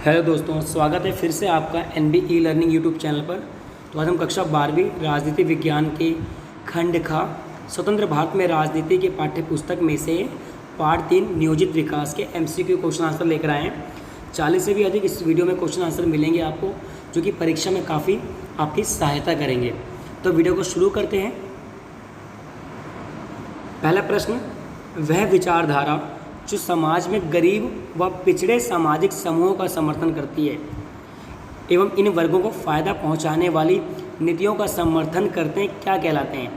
Hello दोस्तों, स्वागत है फिर से आपका NB e learning YouTube channel पर। तो आज हम कक्षा 12वीं राजनीति विज्ञान के खंड खा स्वतंत्र भारत में राजनीति के पाठ्य पुस्तक में से पार्ट 3 नियोजित विकास के MCQ क्वेश्चन आंसर लेकर आए हैं। 40 से भी अधिक इस वीडियो में क्वेश्चन आंसर मिलेंगे आपको, जो कि परीक्षा में काफ़ी आपकी सहायता करेंगे। तो वीडियो को शुरू करते हैं। पहला प्रश्न, वह विचारधारा जो समाज में गरीब व पिछड़े सामाजिक समूहों का समर्थन करती है एवं इन वर्गों को फ़ायदा पहुंचाने वाली नीतियों का समर्थन करते हैं, क्या कहलाते हैं।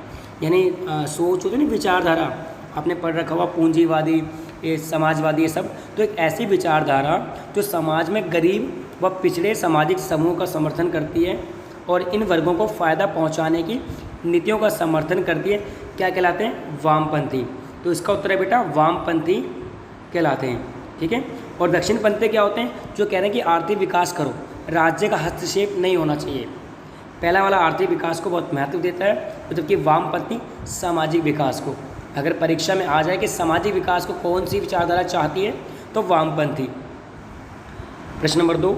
यानी सोच होती है ना, विचारधारा आपने पढ़ रखा हुआ, पूंजीवादी, ये समाजवादी, ये सब। तो एक ऐसी विचारधारा जो समाज में गरीब व पिछड़े सामाजिक समूह का समर्थन करती है और इन वर्गों को फ़ायदा पहुँचाने की नीतियों का समर्थन करती है, क्या कहलाते हैं, वामपंथी। तो इसका उत्तर है बेटा वामपंथी कहलाते हैं। ठीक है। और दक्षिणपंथी क्या होते हैं, जो कह रहे हैं कि आर्थिक विकास करो, राज्य का हस्तक्षेप नहीं होना चाहिए। पहला वाला आर्थिक विकास को बहुत महत्व देता है, जबकि वामपंथी सामाजिक विकास को। अगर परीक्षा में आ जाए कि सामाजिक विकास को कौन सी विचारधारा चाहती है, तो वामपंथी। प्रश्न नंबर 2,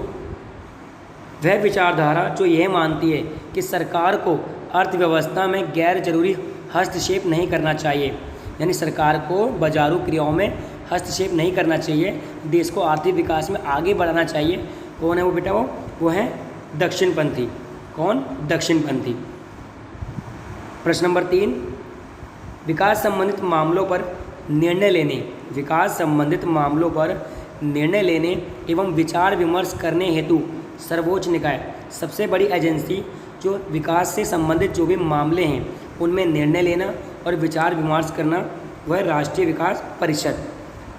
वह विचारधारा जो यह मानती है कि सरकार को अर्थव्यवस्था में गैर जरूरी हस्तक्षेप नहीं करना चाहिए, यानी सरकार को बाजारू क्रियाओं में हस्तक्षेप नहीं करना चाहिए, देश को आर्थिक विकास में आगे बढ़ाना चाहिए। कौन है वो बेटा? वो है दक्षिणपंथी। कौन? दक्षिणपंथी। प्रश्न नंबर 3, विकास संबंधित मामलों पर निर्णय लेने, विकास संबंधित मामलों पर निर्णय लेने एवं विचार विमर्श करने हेतु सर्वोच्च निकाय, सबसे बड़ी एजेंसी जो विकास से संबंधित जो भी मामले हैं उनमें निर्णय लेना और विचार विमर्श करना, वह राष्ट्रीय विकास परिषद।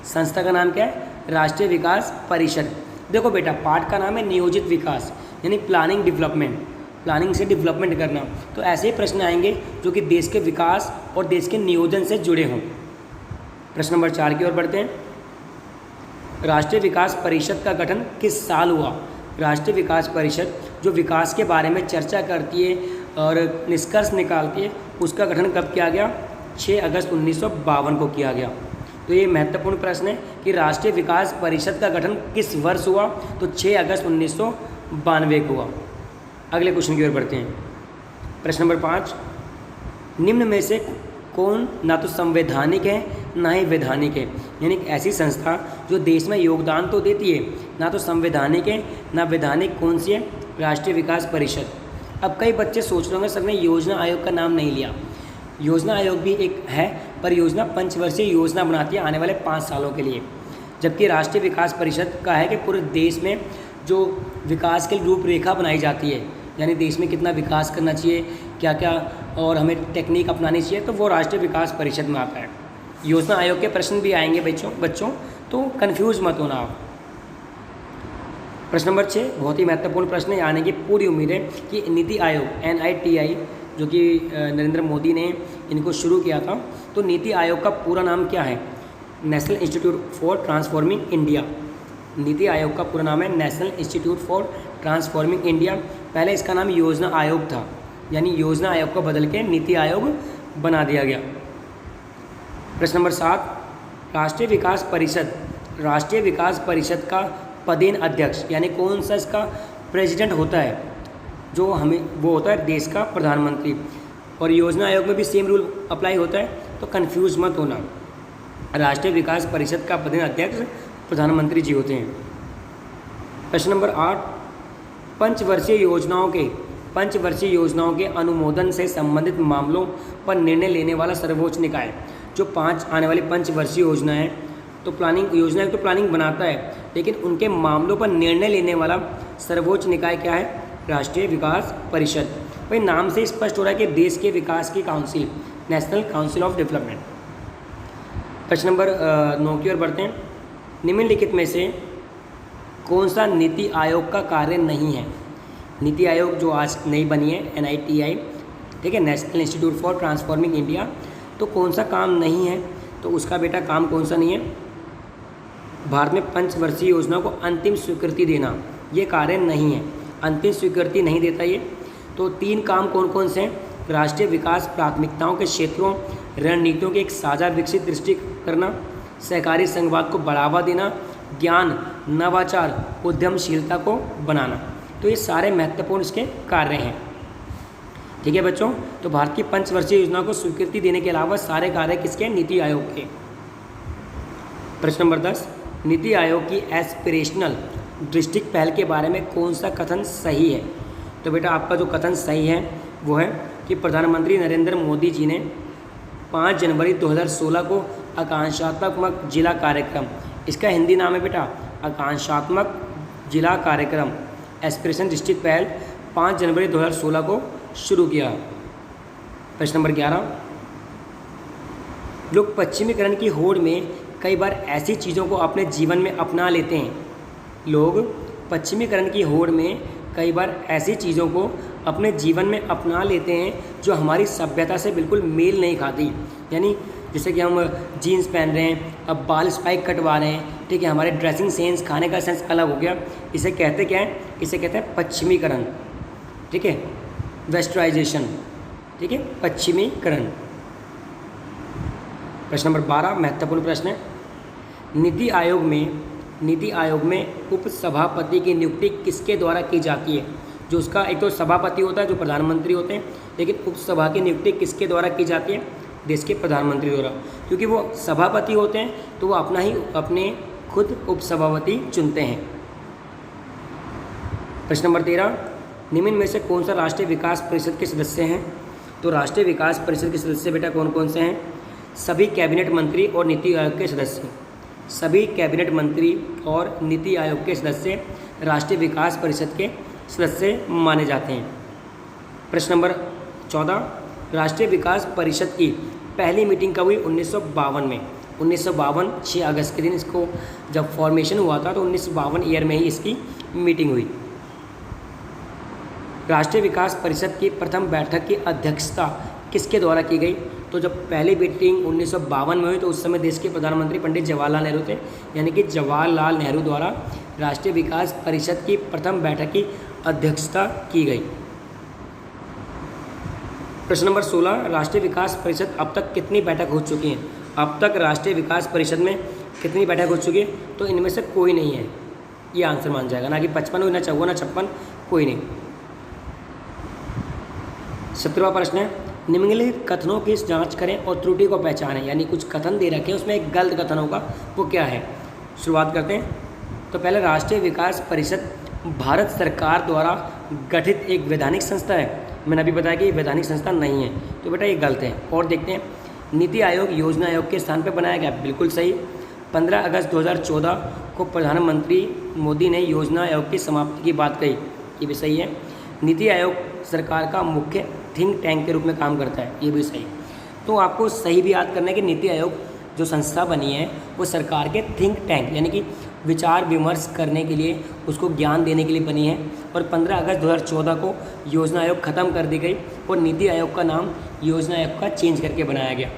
संस्था का नाम क्या है? राष्ट्रीय विकास परिषद। देखो बेटा, पाठ का नाम है नियोजित विकास, यानी प्लानिंग डेवलपमेंट, प्लानिंग से डेवलपमेंट करना। तो ऐसे ही प्रश्न आएंगे जो कि देश के विकास और देश के नियोजन से जुड़े हों। प्रश्न नंबर 4 की ओर बढ़ते हैं। राष्ट्रीय विकास परिषद का गठन किस साल हुआ? राष्ट्रीय विकास परिषद जो विकास के बारे में चर्चा करती है और निष्कर्ष निकालती है, उसका गठन कब किया गया? 6 अगस्त 1952 को किया गया। तो ये महत्वपूर्ण प्रश्न है कि राष्ट्रीय विकास परिषद का गठन किस वर्ष हुआ? तो 6 अगस्त 1992 को हुआ। अगले क्वेश्चन की ओर बढ़ते हैं। प्रश्न नंबर 5, निम्न में से कौन ना तो संवैधानिक है ना ही वैधानिक है, यानी एक ऐसी संस्था जो देश में योगदान तो देती है, ना तो संवैधानिक है ना वैधानिक, कौन सी है? राष्ट्रीय विकास परिषद। अब कई बच्चे सोच रहे होंगे सर ने योजना आयोग का नाम नहीं लिया। योजना आयोग भी एक है, पर योजना पंचवर्षीय योजना बनाती है आने वाले 5 सालों के लिए, जबकि राष्ट्रीय विकास परिषद का है कि पूरे देश में जो विकास की रूपरेखा बनाई जाती है, यानी देश में कितना विकास करना चाहिए, क्या क्या और हमें टेक्निक अपनानी चाहिए, तो वो राष्ट्रीय विकास परिषद में आता है। योजना आयोग के प्रश्न भी आएंगे बच्चों, तो कन्फ्यूज मत होना आप। प्रश्न नंबर 6 बहुत ही महत्वपूर्ण प्रश्न है, आने की पूरी उम्मीद है कि नीति आयोग NITI जो कि नरेंद्र मोदी ने इनको शुरू किया था, तो नीति आयोग का पूरा नाम क्या है? National institute for transforming India. NITI Aayog का पूरा नाम है national institute for transforming India. पहले इसका नाम योजना आयोग था, यानी योजना आयोग को बदल के नीति आयोग बना दिया गया। प्रश्न नंबर 7, राष्ट्रीय विकास परिषद, राष्ट्रीय विकास परिषद का पदेन अध्यक्ष, यानी कौन सा इसका प्रेसिडेंट होता है? जो वो होता है देश का प्रधानमंत्री। और योजना आयोग में भी सेम रूल अप्लाई होता है, तो कंफ्यूज मत होना। राष्ट्रीय विकास परिषद का पदेन अध्यक्ष प्रधानमंत्री जी होते हैं। प्रश्न नंबर 8, पंचवर्षीय योजनाओं के अनुमोदन से संबंधित मामलों पर निर्णय लेने वाला सर्वोच्च निकाय, जो 5 आने वाली पंचवर्षीय योजना है, तो प्लानिंग योजना तो प्लानिंग बनाता है, लेकिन उनके मामलों पर निर्णय लेने वाला सर्वोच्च निकाय क्या है? राष्ट्रीय विकास परिषद। भाई नाम से स्पष्ट हो रहा है कि देश के विकास की council, national council of development. प्रश्न नंबर 9 की ओर बढ़ते हैं। निम्नलिखित में से कौन सा नीति आयोग का कार्य नहीं है? नीति आयोग जो आज नई बनी है NITI, ठीक है, national institute for transforming India, तो कौन सा काम नहीं है? तो उसका बेटा काम कौन सा नहीं है? भारत में पंचवर्षीय योजना को अंतिम स्वीकृति देना, ये कार्य नहीं है, अंतिम स्वीकृति नहीं देता ये। तो 3 काम कौन कौन से हैं? राष्ट्रीय विकास प्राथमिकताओं के क्षेत्रों, रणनीतियों के एक साझा विकसित दृष्टि करना, सहकारी संघवाद को बढ़ावा देना ज्ञान, नवाचार, उद्यमशीलता को बनाना। तो ये सारे महत्वपूर्ण इसके कार्य हैं। ठीक है बच्चों, तो भारत की पंचवर्षीय योजना को स्वीकृति देने के अलावा सारे कार्य किसके? नीति आयोग के। प्रश्न नंबर 10, नीति आयोग की एस्पिरेशनल डिस्ट्रिक्ट पहल के बारे में कौन सा कथन सही है? तो बेटा आपका जो कथन सही है वो है कि प्रधानमंत्री नरेंद्र मोदी जी ने 5 जनवरी 2016 को आकांक्षात्मक जिला कार्यक्रम, इसका हिंदी नाम है बेटा आकांक्षात्मक जिला कार्यक्रम, एस्पिरेशन डिस्ट्रिक्ट पहल 5 जनवरी 2016 को शुरू किया। प्रश्न नंबर 11, लोग पश्चिमीकरण की होड़ में कई बार ऐसी चीज़ों को अपने जीवन में अपना लेते हैं। लोग पश्चिमीकरण की होड़ में कई बार ऐसी चीज़ों को अपने जीवन में अपना लेते हैं जो हमारी सभ्यता से बिल्कुल मेल नहीं खाती। यानी जैसे कि हम जीन्स पहन रहे हैं, अब बाल स्पाइक कटवा रहे हैं, ठीक है, हमारे ड्रेसिंग सेंस, खाने का सेंस अलग हो गया। इसे कहते क्या है? इसे कहते हैं पश्चिमीकरण। ठीक है, वेस्टराइजेशन। ठीक है, पश्चिमीकरण। प्रश्न नंबर 12 महत्वपूर्ण प्रश्न है। नीति आयोग में उप सभापति की नियुक्ति किसके द्वारा की जाती है? जो उसका एक तो सभापति होता है जो प्रधानमंत्री होते हैं, लेकिन उप सभा की नियुक्ति किसके द्वारा की जाती है? देश के प्रधानमंत्री द्वारा। क्योंकि वो सभापति होते हैं तो वो अपने खुद उप सभापति चुनते हैं। प्रश्न नंबर 13, निम्न में से कौन सा राष्ट्रीय विकास परिषद के सदस्य हैं? तो राष्ट्रीय विकास परिषद के सदस्य बेटा कौन कौन से हैं? सभी कैबिनेट मंत्री और नीति आयोग के सदस्य। सभी कैबिनेट मंत्री और नीति आयोग के सदस्य राष्ट्रीय विकास परिषद के सदस्य माने जाते हैं। प्रश्न नंबर 14, राष्ट्रीय विकास परिषद की पहली मीटिंग कब हुई? 1952 में। 1952 6 अगस्त के दिन इसको जब फॉर्मेशन हुआ था तो 1952 ईयर में ही इसकी मीटिंग हुई। राष्ट्रीय विकास परिषद की प्रथम बैठक की अध्यक्षता किसके द्वारा की गई? तो जब पहली मीटिंग 1952 में हुई तो उस समय देश के प्रधानमंत्री पंडित जवाहरलाल नेहरू थे, यानी कि जवाहरलाल नेहरू द्वारा राष्ट्रीय विकास परिषद की प्रथम बैठक की अध्यक्षता की गई। प्रश्न नंबर 16, राष्ट्रीय विकास परिषद अब तक कितनी बैठक हो चुकी हैं? अब तक राष्ट्रीय विकास परिषद में कितनी बैठक हो चुकी है? तो इनमें से कोई नहीं है, ये आंसर मान जाएगा। ना कि 55 हुई, ना 54, ना 56, कोई नहीं। 17वां प्रश्न है, निम्नलिखित कथनों की जांच करें और त्रुटि को पहचानें। यानी कुछ कथन दे रखे हैं, उसमें एक गलत कथन होगा, वो क्या है? शुरुआत करते हैं। तो पहले, राष्ट्रीय विकास परिषद भारत सरकार द्वारा गठित एक वैधानिक संस्था है। मैंने अभी बताया कि ये वैधानिक संस्था नहीं है, तो बेटा ये गलत है। और देखते हैं, नीति आयोग योजना आयोग के स्थान पर बनाया गया, बिल्कुल सही। 15 अगस्त 2014 को प्रधानमंत्री मोदी ने योजना आयोग की समाप्ति की बात कही, ये भी सही है। नीति आयोग सरकार का मुख्य थिंक टैंक के रूप में काम करता है, ये भी सही। तो आपको सही भी याद करना है कि नीति आयोग जो संस्था बनी है वो सरकार के थिंक टैंक यानी कि विचार विमर्श करने के लिए, उसको ज्ञान देने के लिए बनी है। और 15 अगस्त 2014 को योजना आयोग ख़त्म कर दी गई और नीति आयोग का नाम योजना आयोग का चेंज करके बनाया गया।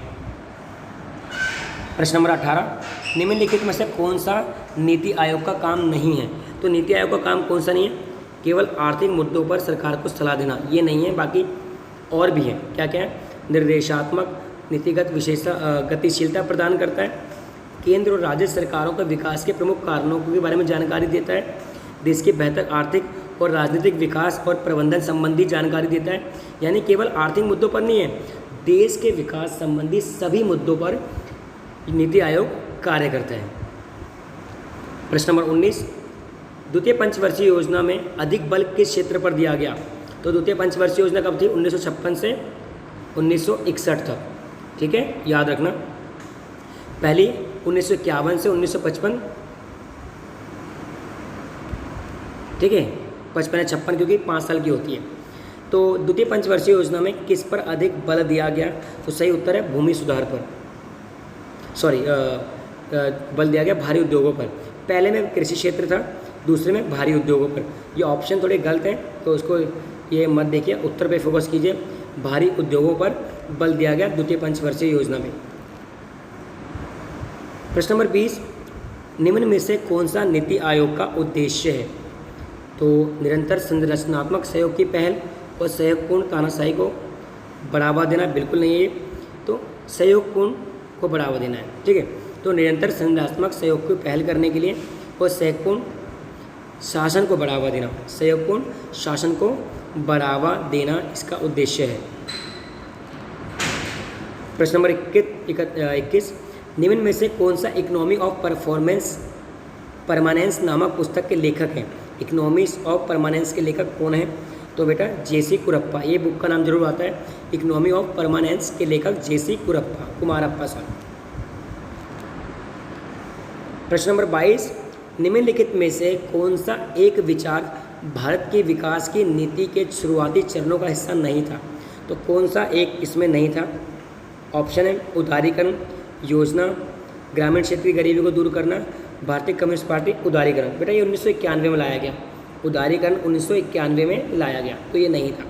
प्रश्न नंबर 18, निम्नलिखित में से कौन सा नीति आयोग का काम नहीं है? तो नीति आयोग का काम कौन सा नहीं है? केवल आर्थिक मुद्दों पर सरकार को सलाह देना, ये नहीं है, बाकी और भी है। क्या क्या है? निर्देशात्मक नीतिगत गतिशीलता प्रदान करता है, केंद्र और राज्य सरकारों के विकास के प्रमुख कारणों के बारे में जानकारी देता है, देश के बेहतर आर्थिक और राजनीतिक विकास और प्रबंधन संबंधी जानकारी देता है। यानी केवल आर्थिक मुद्दों पर नहीं है, देश के विकास संबंधी सभी मुद्दों पर नीति आयोग कार्य करता है। प्रश्न नंबर 19, द्वितीय पंचवर्षीय योजना में अधिक बल किस क्षेत्र पर दिया गया? तो द्वितीय पंचवर्षीय योजना कब थी? 1956 से 1961 तक। ठीक है, याद रखना। पहली 1951 से 1955, ठीक है, 55 या 56 क्योंकि 5 साल की होती है। तो द्वितीय पंचवर्षीय योजना में किस पर अधिक बल दिया गया? तो सही उत्तर है भूमि सुधार पर, बल दिया गया भारी उद्योगों पर। पहले में कृषि क्षेत्र था, दूसरे में भारी उद्योगों पर। ये ऑप्शन थोड़े गलत हैं तो उसको ये मत देखिए, उत्तर पे फोकस कीजिए। भारी उद्योगों पर बल दिया गया द्वितीय पंचवर्षीय योजना में। प्रश्न नंबर 20, निम्न में से कौन सा नीति आयोग का उद्देश्य है? तो निरंतर संरचनात्मक सहयोग की पहल और सहयोगपूर्ण तानाशाही को बढ़ावा देना, बिल्कुल नहीं है। तो सहयोगपूर्ण को बढ़ावा देना है, ठीक है। तो निरंतर संरचनात्मक सहयोग की पहल करने के लिए और सहयोगपूर्ण शासन को बढ़ावा देना। सहयोगपूर्ण शासन को बढ़ावा देना इसका उद्देश्य है। प्रश्न नंबर 21, निम्न में से कौन सा इकोनॉमी ऑफ परमानेंस नामक पुस्तक के लेखक हैं? इकोनॉमिक्स ऑफ परमानेंस के लेखक कौन है? तो बेटा जेसी कुरप्पा, ये बुक का नाम जरूर आता है। इकोनॉमी ऑफ परमानेंस के लेखक जेसी कुमारप्पा सर। प्रश्न नंबर 22, निम्नलिखित में से कौन सा एक विचार भारत के विकास की नीति के शुरुआती चरणों का हिस्सा नहीं था? तो कौन सा एक इसमें नहीं था? ऑप्शन है उदारीकरण योजना, ग्रामीण क्षेत्र की गरीबी को दूर करना, भारतीय कम्युनिस्ट पार्टी, उदारीकरण। बेटा ये 1991 में लाया गया, उदारीकरण 1991 में लाया गया, तो ये नहीं था।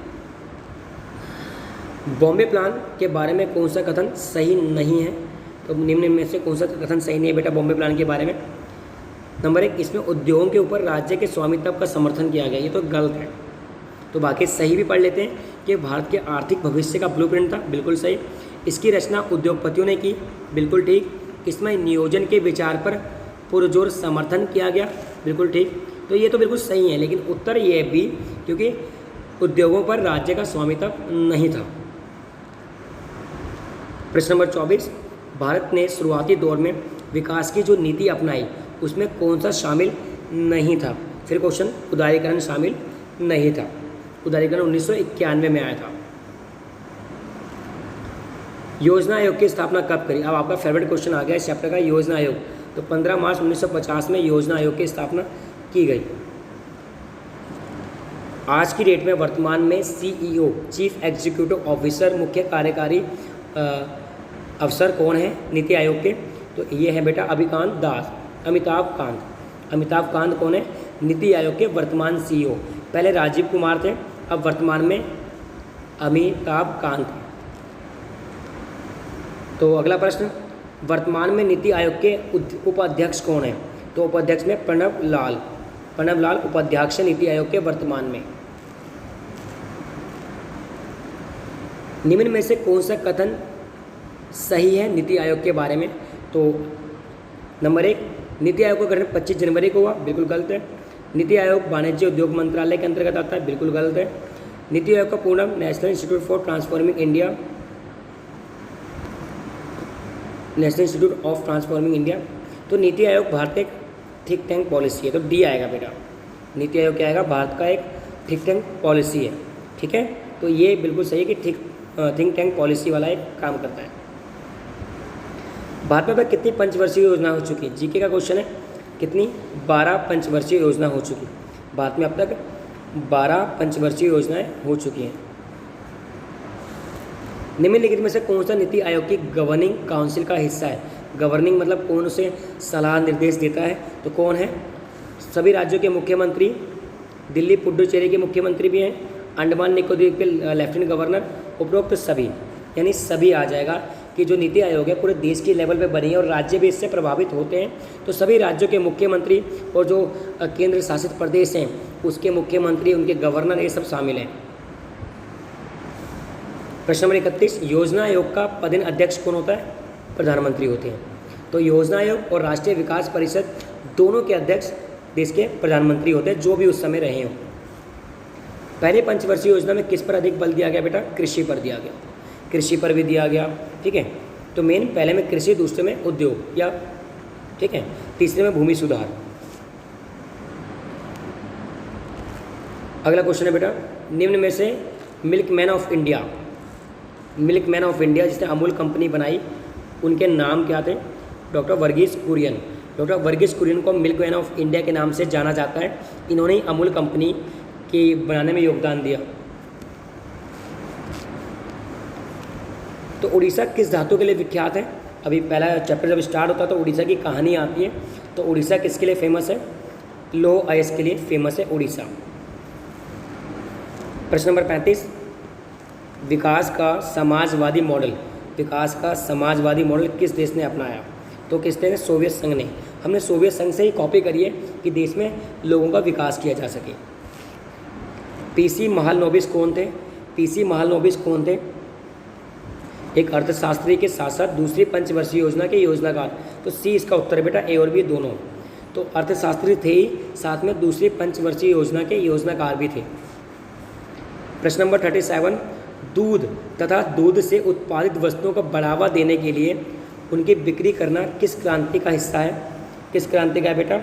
बॉम्बे प्लान के बारे में कौन सा कथन सही नहीं है? तो निम्न में से कौन सा कथन सही नहीं है बेटा बॉम्बे प्लान के बारे में? नंबर 1, इसमें उद्योगों के ऊपर राज्य के स्वामित्व का समर्थन किया गया, ये तो गलत है। तो बाकी सही भी पढ़ लेते हैं कि भारत के आर्थिक भविष्य का ब्लूप्रिंट था, बिल्कुल सही। इसकी रचना उद्योगपतियों ने की, बिल्कुल ठीक। इसमें नियोजन के विचार पर पुरजोर समर्थन किया गया, बिल्कुल ठीक। तो ये तो बिल्कुल सही है, लेकिन उत्तर ये भी क्योंकि उद्योगों पर राज्य का स्वामित्व नहीं था। प्रश्न नंबर 24, भारत ने शुरुआती दौर में विकास की जो नीति अपनाई उसमें कौन सा शामिल नहीं था? फिर क्वेश्चन, उदारीकरण शामिल नहीं था। उदारीकरण 1991 में आया था। योजना आयोग की स्थापना कब करी? अब आपका फेवरेट क्वेश्चन आ गया इस चैप्टर का, योजना आयोग। तो 15 मार्च 1950 में योजना आयोग की स्थापना की गई। आज की डेट में वर्तमान में सीईओ, चीफ एग्जीक्यूटिव ऑफिसर, मुख्य कार्यकारी अफसर कौन है नीति आयोग के? तो ये है बेटा अमिताभ कांत कौन है? नीति आयोग के वर्तमान सीईओ। पहले राजीव कुमार थे, अब वर्तमान में अमिताभ कांत। तो अगला प्रश्न, वर्तमान में नीति आयोग के उपाध्यक्ष कौन है? तो उपाध्यक्ष में प्रणब लाल उपाध्यक्ष नीति आयोग के वर्तमान में। निम्न में से कौन सा कथन सही है नीति आयोग के बारे में? तो नंबर 1, नीति आयोग का गठन 25 जनवरी को हुआ, बिल्कुल गलत है। नीति आयोग वाणिज्य उद्योग मंत्रालय के अंतर्गत आता है, बिल्कुल गलत है। नीति आयोग का पूर्ण नाम national institute of transforming India. तो नीति आयोग भारत एक थिंक टैंक पॉलिसी है, तो डी आएगा बेटा। नीति आयोग क्या आएगा? भारत का एक थिंक टैंक पॉलिसी है, ठीक है। तो ये बिल्कुल सही है कि थिंक टैंक पॉलिसी वाला एक काम करता है। भारत में अब तक कितनी पंचवर्षीय योजना हो चुकी? जीके का क्वेश्चन है, कितनी? 12 पंचवर्षीय योजना हो चुकी। भारत में अब तक 12 पंचवर्षीय योजनाएं हो चुकी हैं। निम्नलिखित में से कौन सा नीति आयोग की गवर्निंग काउंसिल का हिस्सा है? गवर्निंग मतलब कौन उसे सलाह निर्देश देता है, तो कौन है? सभी राज्यों के मुख्यमंत्री, दिल्ली पुडुचेरी के मुख्यमंत्री भी हैं, अंडमान निकोबार के लेफ्टिनेंट गवर्नर, उपरोक्त सभी, यानी सभी आ जाएगा कि जो नीति आयोग है पूरे देश की लेवल पे बनी है और राज्य भी इससे प्रभावित होते हैं। तो सभी राज्यों के मुख्यमंत्री और जो केंद्र शासित प्रदेश हैं उसके मुख्यमंत्री, उनके गवर्नर, ये सब शामिल हैं। प्रश्न नंबर 31, योजना आयोग का पदेन अध्यक्ष कौन होता है? प्रधानमंत्री होते हैं। तो योजना आयोग और राष्ट्रीय विकास परिषद दोनों के अध्यक्ष देश के प्रधानमंत्री होते हैं, जो भी उस समय रहे हों। पहले पंचवर्षीय योजना में किस पर अधिक बल दिया गया बेटा? कृषि पर दिया गया, कृषि पर भी दिया गया, ठीक है। तो मेन पहले में कृषि, दूसरे में उद्योग, या ठीक है, तीसरे में भूमि सुधार। अगला क्वेश्चन है बेटा, निम्न में से मिल्कमैन ऑफ इंडिया जिसने अमूल कंपनी बनाई, उनके नाम क्या थे? डॉक्टर वर्गीस कुरियन। डॉक्टर वर्गीस कुरियन को मिल्कमैन ऑफ इंडिया के नाम से जाना जाता है। इन्होंने ही अमूल कंपनी के बनाने में योगदान दिया। तो उड़ीसा किस धातु के लिए विख्यात है? अभी पहला चैप्टर जब स्टार्ट होता है तो उड़ीसा की कहानी आती है। तो उड़ीसा किसके लिए फेमस है? लौह अयस्क के लिए फेमस है उड़ीसा। प्रश्न नंबर 35, विकास का समाजवादी मॉडल किस देश ने अपनाया? तो किसने? सोवियत संघ ने। हमने सोवियत संघ से ही कॉपी करी है कि देश में लोगों का विकास किया जा सके। पीसी महालनोबिस कौन थे? एक अर्थशास्त्री के साथ साथ दूसरी पंचवर्षीय योजना के योजनाकार। तो सी इसका उत्तर है बेटा, ए और बी दोनों। तो अर्थशास्त्री थे ही, साथ में दूसरी पंचवर्षीय योजना के योजनाकार भी थे। प्रश्न नंबर 37, दूध तथा दूध से उत्पादित वस्तुओं को बढ़ावा देने के लिए उनकी बिक्री करना किस क्रांति का हिस्सा है? किस क्रांति का है बेटा?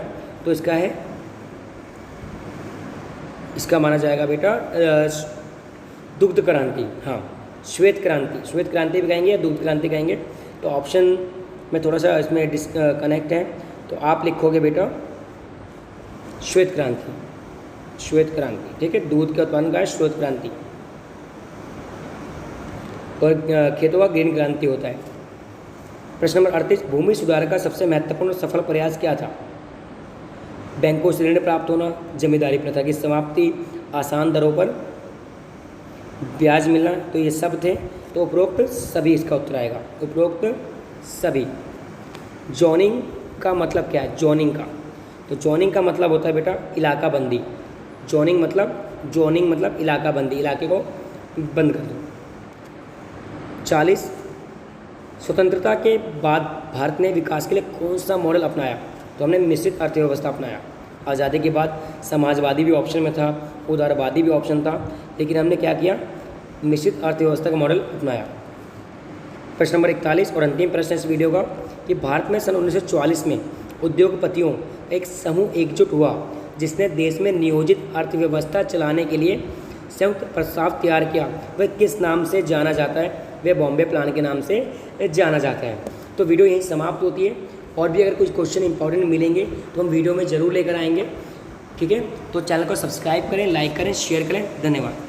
तो इसका माना जाएगा बेटा दुग्ध क्रांति। हाँ, श्वेत क्रांति, श्वेत क्रांति भी कहेंगे या दुग्ध क्रांति कहेंगे, तो ऑप्शन में थोड़ा सा इसमें कनेक्ट है, तो आप लिखोगे बेटा श्वेत क्रांति, श्वेत क्रांति, ठीक है। दूध के उत्पादन का है श्वेत क्रांति, और खेतों का ग्रीन क्रांति होता है। प्रश्न नंबर 38, भूमि सुधार का सबसे महत्वपूर्ण सफल प्रयास क्या था? बैंकों से ऋण प्राप्त होना, जमींदारी प्रथा की समाप्ति, आसान दरों पर ब्याज मिलना, तो ये सब थे। तो उपरोक्त सभी इसका उत्तर आएगा, उपरोक्त सभी। जोनिंग का मतलब क्या है? जोनिंग तो जोनिंग का मतलब होता है बेटा इलाका बंदी। जोनिंग मतलब इलाका बंदी, इलाके को बंद कर दो। 40, स्वतंत्रता के बाद भारत ने विकास के लिए कौन सा मॉडल अपनाया? तो हमने मिश्रित अर्थव्यवस्था अपनाया। आज़ादी के बाद समाजवादी भी ऑप्शन में था, उदारवादी भी ऑप्शन था, लेकिन हमने क्या किया? मिश्रित अर्थव्यवस्था का मॉडल अपनाया। प्रश्न नंबर 41 और अंतिम प्रश्न इस वीडियो का, कि भारत में सन 1944 में उद्योगपतियों का एक समूह एकजुट हुआ जिसने देश में नियोजित अर्थव्यवस्था चलाने के लिए संयुक्त प्रस्ताव तैयार किया। वह किस नाम से जाना जाता है? वह बॉम्बे प्लान के नाम से जाना जाता है। तो वीडियो यहीं समाप्त होती है, और भी अगर कुछ क्वेश्चन इंपॉर्टेंट मिलेंगे तो हम वीडियो में ज़रूर लेकर आएंगे, ठीक है। तो चैनल को सब्सक्राइब करें, लाइक करें, शेयर करें। धन्यवाद।